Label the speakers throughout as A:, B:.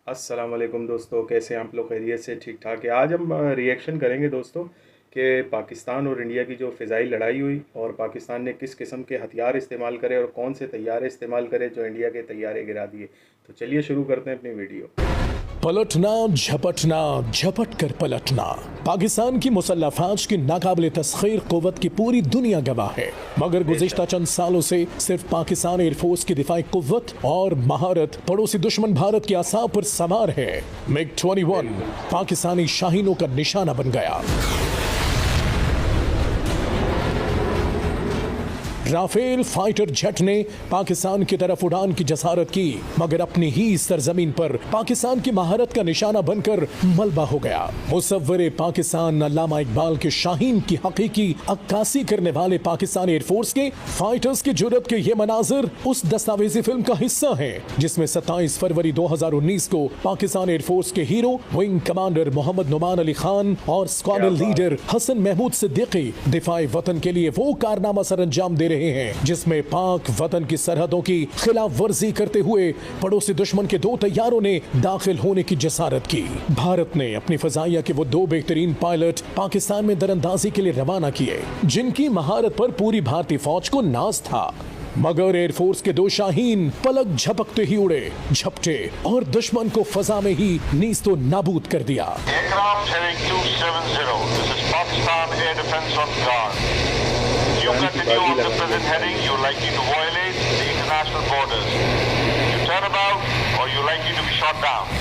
A: अस्सलाम वालेकुम दोस्तों, कैसे हैं आप लोग? खैरियत से ठीक ठाक है। आज हम रिएक्शन करेंगे दोस्तों कि पाकिस्तान और इंडिया की जो फ़िज़ाई लड़ाई हुई और पाकिस्तान ने किस किस्म के हथियार इस्तेमाल करे और कौन से तैयारे इस्तेमाल करे जो इंडिया के तैयारे गिरा दिए। तो चलिए शुरू करते हैं अपनी वीडियो।
B: पलटना झपटना झपट कर पलटना। पाकिस्तान की मुसल्लह फौज की नाकाबिले तस्खीर कुव्वत की पूरी दुनिया गवाह है, मगर गुज़िश्ता चंद सालों से सिर्फ पाकिस्तान एयरफोर्स की दिफाई कुव्वत और महारत पड़ोसी दुश्मन भारत के आसाब पर सवार है। MiG-21 पाकिस्तानी शाहीनों का निशाना बन गया। राफेल फाइटर जेट ने पाकिस्तान की तरफ उड़ान की जसारत की, मगर अपनी ही सरजमीन पर पाकिस्तान की महारत का निशाना बनकर मलबा हो गया। मुसव्वरे पाकिस्तान अल्लामा इकबाल के शाहीन की हकीकी अक्कासी करने वाले पाकिस्तान एयरफोर्स के फाइटर्स की जुर्रत के ये मनाजिर उस दस्तावेजी फिल्म का हिस्सा है जिसमें 27 फरवरी 2019 को पाकिस्तान एयरफोर्स के hero wing commander Mohammad Numan Ali Khan और स्क्वाड्रन लीडर हसन महमूद सिद्दीकी दिफाए वतन के लिए वो कारनामा सर अंजाम दे रहे हैं जिसमें पाक वतन की सरहदों की खिलाफ वर्जी करते हुए पड़ोसी दुश्मन के 2 तैयारों ने दाखिल होने की जसारत की। भारत ने अपनी फजाइया के वो 2 बेहतरीन पायलट पाकिस्तान में दरअंदाजी के लिए रवाना किए, जिनकी महारत पर पूरी भारतीय फौज को नाज था, मगर एयरफोर्स के 2 शाहीन पलक झपकते ही उड़े, झपटे और दुश्मन को फजा में ही नीस्तो नाबूद कर दिया।
C: Aircraft heading 270. This is Pakistan Air Defense on guard. You continue on the present heading, you're likely to violate the international borders. You turn about or you're likely to be shot down.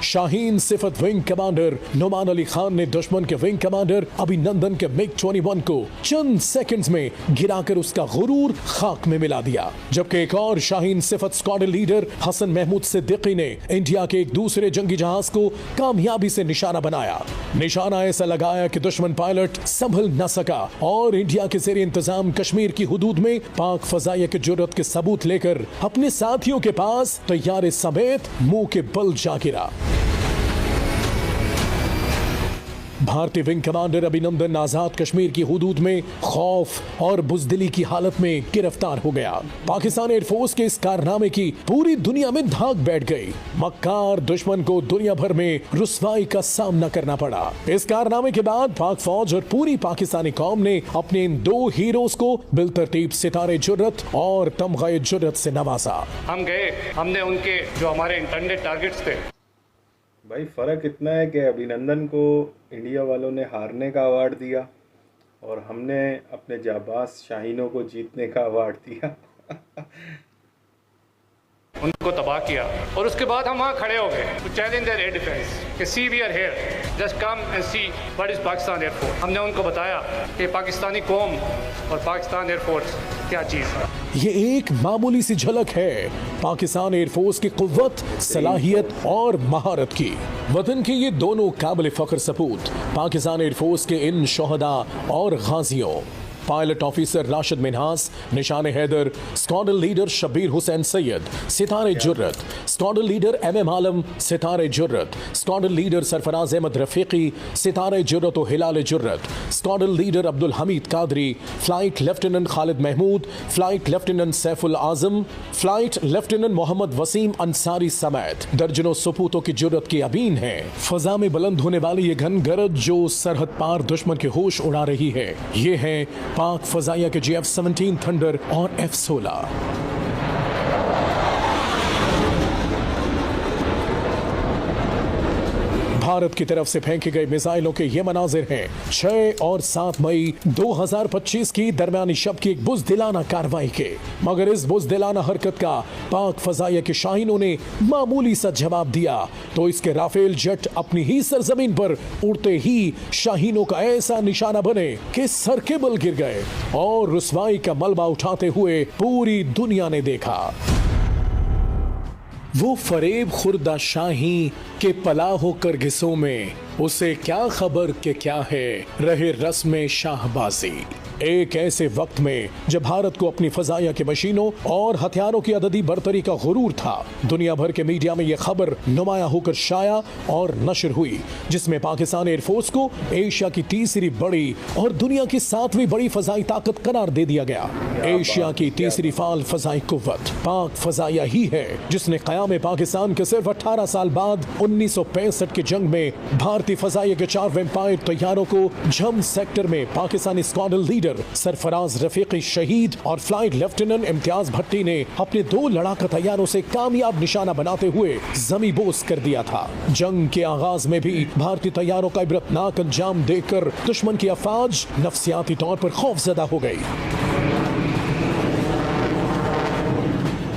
B: Shaheen सिफत wing commander Numan Ali Khan ने दुश्मन के wing commander अभिनंदन के MiG-21 को चंद seconds में गिराकर उसका गुरूर खाक में मिला दिया, जबकि एक और शाहीन सिफत स्क्वाड्रन लीडर हसन महमूद सिद्दीकी ने इंडिया के एक दूसरे जंगी जहाज को कामयाबी से निशाना बनाया। निशाना ऐसा लगाया कि दुश्मन पायलट संभल न सका और इंडिया के ज़ेरे इंतजाम कश्मीर की हुदूद में पाक फजाइया की जुर्रत के सबूत लेकर अपने साथियों के पास तैयारे समेत मुंह के बल जा गिरा। भारतीय विंग कमांडर अभिनंदन आजाद कश्मीर की हुदूद में खौफ और बुजदिली की हालत में गिरफ्तार हो गया। पाकिस्तान एयरफोर्स के इस कारनामे की पूरी दुनिया में धाक बैठ गई। मक्कार दुश्मन को दुनिया भर में रुसवाई का सामना करना पड़ा। इस कारनामे के बाद पाक फौज और पूरी पाकिस्तानी कौम ने अपने इन 2 हीरोज को बिलतरतीब सितारे जुर्रत और तमग़े जुर्रत से नवाजा।
D: हम गए, हमने उनके जो हमारे इंटरनेट टारगेट्स थे।
A: भाई फ़र्क इतना है कि अभिनंदन को इंडिया वालों ने हारने का अवार्ड दिया और हमने अपने जाबाज शाहीनों को जीतने का अवार्ड दिया।
D: उनको तबाह किया और उसके बाद हम वहाँ खड़े हो गए to challenge their air defence कि see we are here, just come and see what is Pakistan air force. हमने उनको बताया कि पाकिस्तानी कौम और पाकिस्तान एयरफोर्स क्या चीज़ है।
B: ये एक मामूली सी झलक है पाकिस्तान एयरफोर्स की कुव्वत, सलाहियत और महारत की। वतन के ये दोनों काबिल फख्र सपूत पाकिस्तान एयरफोर्स के इन शोहदा और गाजियों, पायलट ऑफिसर राशिद मिन्हास निशान हैदर, स्क्वाड्रन लीडर शब्बीर हुसैन सैयद सितारे जुर्रत, स्क्वाड्रन लीडर MM आलम सितारे जुर्रत, स्क्वाड्रन लीडर सरफराज अहमद रफीकी सितारे जुर्रत और हिलाल जुर्रत, squadron leader Abdul Hameed Qadri, flight lieutenant Khalid Mahmood, flight lieutenant Saiful Azam, flight lieutenant Mohammad Waseem Ansari समेत दर्जनों सपूतों की जुर्रत की अबीन है। फजा में बुलंद होने वाली ये घन गरज जो सरहद पार दुश्मन के होश उड़ा रही है, ये है पाक फजाइया के GF-17 थंडर और F-16। भारत की तरफ से फेंके गए मिसाइलों के ये मनाजिर हैं 6 और 7 मई 2025 की दरमियानी शब की एक बुज़दिलाना कार्रवाई के, मगर इस बुज़दिलाना हरकत का पाक फजाइया के शाहीनों ने मामूली सा जवाब दिया तो इसके राफेल जेट अपनी ही सरजमीन पर उड़ते ही शाहीनों का ऐसा निशाना बने कि सर के बल गिर गए और रुसवाई का मलबा उठाते हुए पूरी दुनिया ने देखा। वो फरेब खुर्दा शाही के पला हो करगिसों में उसे क्या खबर के क्या है रहे रस्म शाहबाजी। एक ऐसे वक्त में जब भारत को अपनी फजाया के मशीनों और हथियारों की अददी बरतरी का गुरूर था, दुनिया भर के मीडिया में यह खबर नुमाया होकर शाया और नशर हुई, जिसमें पाकिस्तान एयरफोर्स को एशिया की तीसरी बड़ी और दुनिया की 7वीं बड़ी फजाई ताकत करार दे दिया गया। एशिया की तीसरी फाल फजाई कुव्वत पाक फजाया ही है, जिसने क़याम पाकिस्तान के सिर्फ 18 साल बाद 1965 की जंग में भारतीय फजाइया के 4 वेम्पायर तैयारों को झम सेक्टर में Pakistani squadron leader Sarfaraz Rafiki शहीद और फ्लाइट लेफ्टिनेंट इम्तियाज भट्टी ने अपने 2 लड़ाका तैयारों से कामयाब निशाना बनाते हुए जमीबोस कर दिया था। जंग के आगाज में भी भारतीय तैयारों का इबरतनाक अंजाम देखकर दुश्मन की अफवाज नफ्सियाती तौर पर खौफजदा हो गई।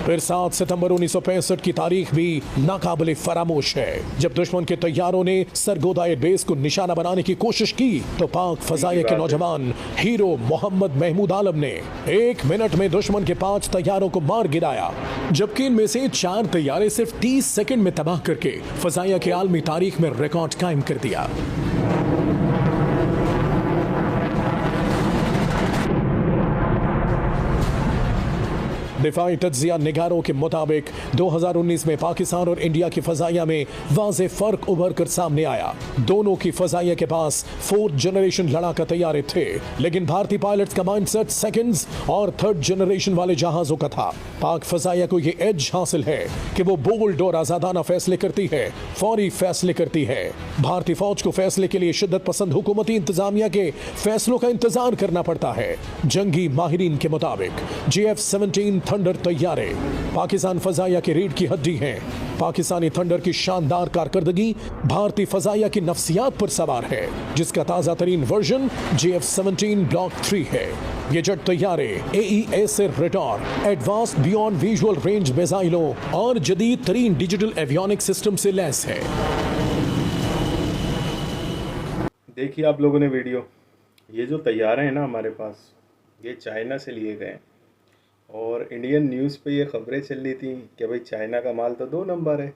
B: फिर 7 सितंबर 1965 की तारीख भी नाकाबिले फरामोश है, जब दुश्मन के तैयारों ने सरगोदा एयरबेस को निशाना बनाने की कोशिश की तो पाक फजाइया के नौजवान हीरो मोहम्मद महमूद आलम ने 1 मिनट में दुश्मन के 5 तैयारों को मार गिराया, जबकि इनमें से 4 तैयारे सिर्फ 30 सेकंड में तबाह करके फजाइया के आलमी तारीख में रिकॉर्ड कायम कर दिया। दिफाई तज्जिया निगारों के मुताबिक 2019 में पाकिस्तान और इंडिया की फजाइया में वाज़े फर्क उभर कर सामने आया। दोनों की फजाइया के पास 4th जनरेशन लड़ाका तैयारे थे, लेकिन भारतीय पायलट्स का माइंडसेट सेकंड्स और 3rd जनरेशन वाले जहाजों का था। पाक फजाइया को यह एज हासिल है कि वो बोल्ड और आजादाना फैसले करती है, फौरी फैसले करती है। भारतीय फौज को फैसले के लिए शिद्दत पसंद हुकूमती इंतजामिया के फैसलों का इंतजार करना पड़ता है। जंगी माहिरीन के मुताबिक GF-17 थंडर तैयारे पाकिस्तान फजाइया के रीढ़ की हड्डी हैं। पाकिस्तानी थंडर की शानदार कारकर्दगी भारतीय फजाइया की नफ्सियात पर सवार है, जिसका ताजा तरीन वर्जन GF-17 ब्लॉक 3 है। ये जेट तैयारे AES radar, advanced beyond visual range मिसाइलों और जदीद तरीन डिजिटल एवियोनिक सिस्टम से लैस है।
A: देखिए आप लोगों ने वीडियो, ये जो तैयारे हैं ना हमारे पास, ये चाइना से लिए गए हैं और इंडियन न्यूज़ पे ये ख़बरें चल रही थी कि भाई चाइना का माल तो 2 नंबर है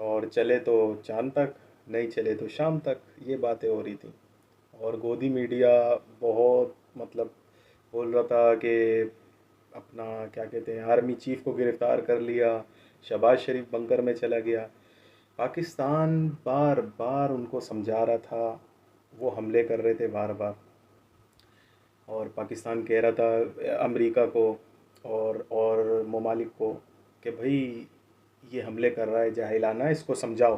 A: और चले तो चांद तक, नहीं चले तो शाम तक, ये बातें हो रही थी। और गोदी मीडिया बहुत मतलब बोल रहा था कि अपना क्या कहते हैं आर्मी चीफ़ को गिरफ़्तार कर लिया, शहबाज शरीफ बंकर में चला गया। पाकिस्तान बार बार उनको समझा रहा था, वो हमले कर रहे थे बार बार, और पाकिस्तान कह रहा था अमेरिका को और ममालिक को कि भाई ये हमले कर रहा है जाहिलाना, इसको समझाओ।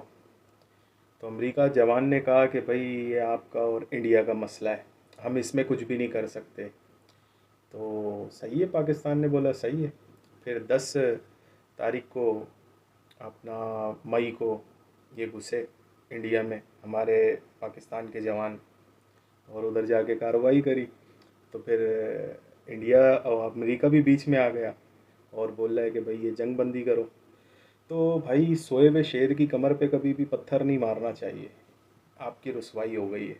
A: तो अमेरिका जवान ने कहा कि भाई ये आपका और इंडिया का मसला है, हम इसमें कुछ भी नहीं कर सकते। तो सही है, पाकिस्तान ने बोला सही है। फिर 10 तारीख को अपना मई को ये घुसे इंडिया में हमारे पाकिस्तान के जवान और उधर जाके कार्रवाई करी। तो फिर इंडिया और अमेरिका भी बीच में आ गया और बोल रहा है कि भाई ये जंग बंदी करो। तो भाई सोए हुए शेर की कमर पे कभी भी पत्थर नहीं मारना चाहिए, आपकी रुसवाई हो गई है।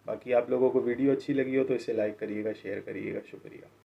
A: बाकी आप लोगों को वीडियो अच्छी लगी हो तो इसे लाइक करिएगा, शेयर करिएगा। शुक्रिया।